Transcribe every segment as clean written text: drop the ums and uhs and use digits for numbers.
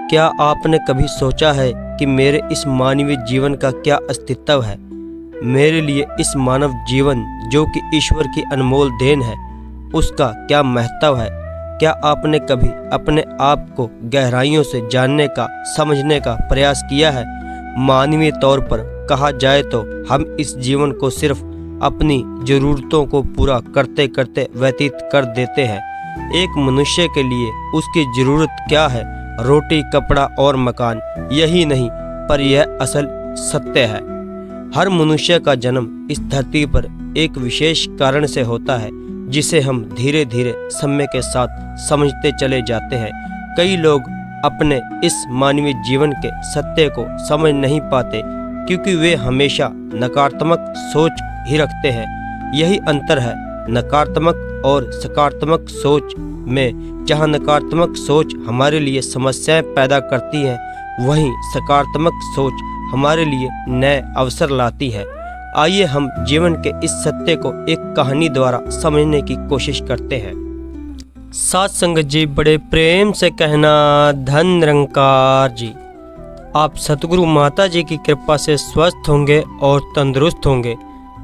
क्या आपने कभी सोचा है कि मेरे इस मानवीय जीवन का क्या अस्तित्व है? मेरे लिए इस मानव जीवन जो कि ईश्वर की अनमोल देन है, उसका क्या महत्व है? क्या आपने कभी अपने आप को गहराइयों से जानने का, समझने का प्रयास किया है? मानवीय तौर पर कहा जाए तो हम इस जीवन को सिर्फ अपनी ज़रूरतों को पूरा करते करते व्यतीत कर देते हैं। एक मनुष्य के लिए उसकी ज़रूरत क्या है? रोटी, कपड़ा और मकान, यही नहीं पर यह असल सत्य है। हर मनुष्य का जन्म इस धरती पर एक विशेष कारण से होता है, जिसे हम धीरे धीरे समय के साथ समझते चले जाते हैं। कई लोग अपने इस मानवीय जीवन के सत्य को समझ नहीं पाते क्योंकि वे हमेशा नकारात्मक सोच ही रखते हैं। यही अंतर है नकारात्मक और सकारात्मक सोच में। जहाँ नकारात्मक सोच हमारे लिए समस्याएं पैदा करती है, वहीं सकारात्मक सोच हमारे लिए नए अवसर लाती है। आइए हम जीवन के इस सत्य को एक कहानी द्वारा समझने की कोशिश करते हैं। साथ संगत जी, बड़े प्रेम से कहना धन निरंकार जी। आप सतगुरु माता जी की कृपा से स्वस्थ होंगे और तंदुरुस्त होंगे।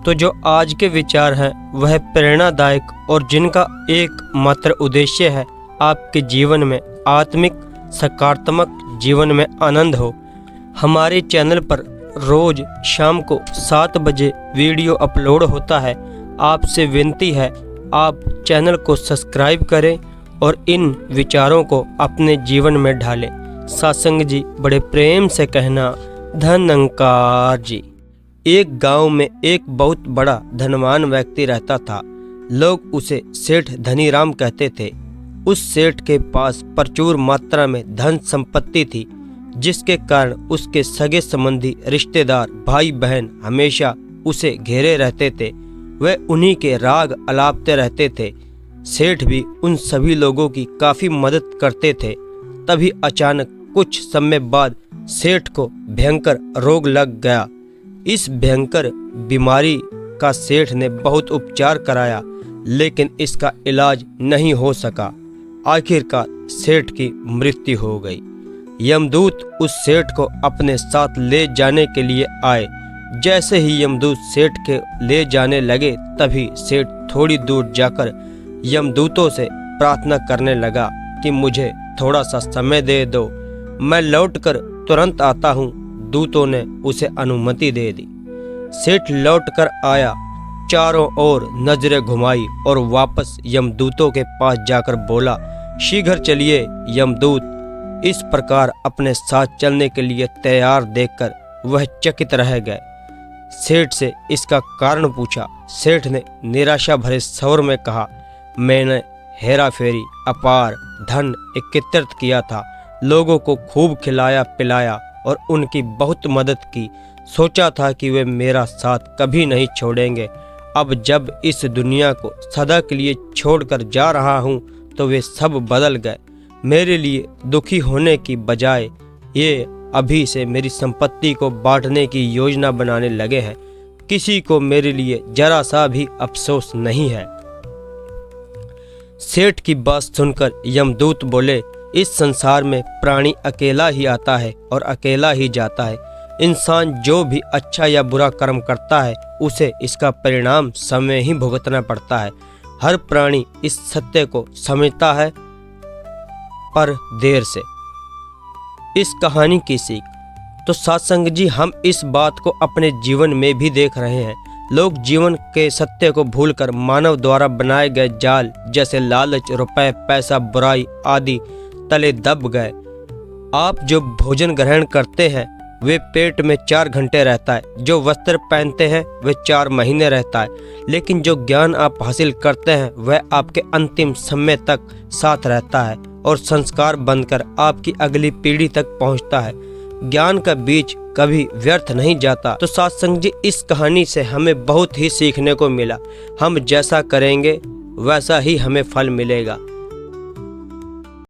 तो जो आज के विचार हैं वह प्रेरणादायक और जिनका एक मात्र उद्देश्य है आपके जीवन में आत्मिक सकारात्मक जीवन में आनंद हो। हमारे चैनल पर रोज शाम को 7 बजे वीडियो अपलोड होता है। आपसे विनती है आप चैनल को सब्सक्राइब करें और इन विचारों को अपने जीवन में ढालें। सत्संग जी, बड़े प्रेम से कहना धनंकार जी। एक गांव में एक बहुत बड़ा धनवान व्यक्ति रहता था। लोग उसे सेठ धनीराम कहते थे। उस सेठ के पास प्रचुर मात्रा में धन संपत्ति थी, जिसके कारण उसके सगे संबंधी, रिश्तेदार, भाई बहन हमेशा उसे घेरे रहते थे। वे उन्हीं के राग अलापते रहते थे। सेठ भी उन सभी लोगों की काफ़ी मदद करते थे। तभी अचानक कुछ समय बाद सेठ को भयंकर रोग लग गया। इस भयंकर बीमारी का सेठ ने बहुत उपचार कराया, लेकिन इसका इलाज नहीं हो सका। आखिरकार सेठ की मृत्यु हो गई। यमदूत उस सेठ को अपने साथ ले जाने के लिए आए। जैसे ही यमदूत सेठ के ले जाने लगे, तभी सेठ थोड़ी दूर जाकर यमदूतों से प्रार्थना करने लगा कि मुझे थोड़ा सा समय दे दो, मैं लौटकर तुरंत आता हूँ। दूतों ने उसे अनुमति दे दी। सेठ लौटकर आया, चारों ओर नजरें घुमाई और वापस यमदूतों के पास जाकर बोला, शीघ्र चलिए। यमदूत इस प्रकार अपने साथ चलने के लिए तैयार देखकर वह चकित रह गए। सेठ से इसका कारण पूछा। सेठ ने निराशा भरे स्वर में कहा, मैंने हेरा फेरी, अपार धन एकत्रित किया था, लोगों को खूब खिलाया पिलाया और उनकी बहुत मदद की। सोचा था कि वे मेरा साथ कभी नहीं छोड़ेंगे। अब जब इस दुनिया को सदा के लिए छोड़कर जा रहा हूँ तो वे सब बदल गए। मेरे लिए दुखी होने की बजाय ये अभी से मेरी संपत्ति को बांटने की योजना बनाने लगे हैं। किसी को मेरे लिए जरा सा भी अफसोस नहीं है। सेठ की बात सुनकर यमदूत बोले, इस संसार में प्राणी अकेला ही आता है और अकेला ही जाता है। इंसान जो भी अच्छा या बुरा कर्म करता है, उसे इसका परिणाम समय ही भुगतना पड़ता है। हर प्राणी इस सत्य को समझता है, पर देर से। इस कहानी की सीख तो सत्संग जी, हम इस बात को अपने जीवन में भी देख रहे हैं। लोग जीवन के सत्य को भूलकर मानव द्वारा बनाए गए जाल जैसे लालच, रुपए, पैसा, बुराई आदि तले दब गए। आप जो भोजन ग्रहण करते हैं वे पेट में 4 घंटे रहता है, जो वस्त्र पहनते हैं वे 4 महीने रहता है, लेकिन जो ज्ञान आप हासिल करते हैं वह आपके अंतिम समय तक साथ रहता है और संस्कार बनकर आपकी अगली पीढ़ी तक पहुंचता है। ज्ञान का बीज कभी व्यर्थ नहीं जाता। तो सत्संग जी, इस कहानी से हमें बहुत ही सीखने को मिला। हम जैसा करेंगे वैसा ही हमें फल मिलेगा।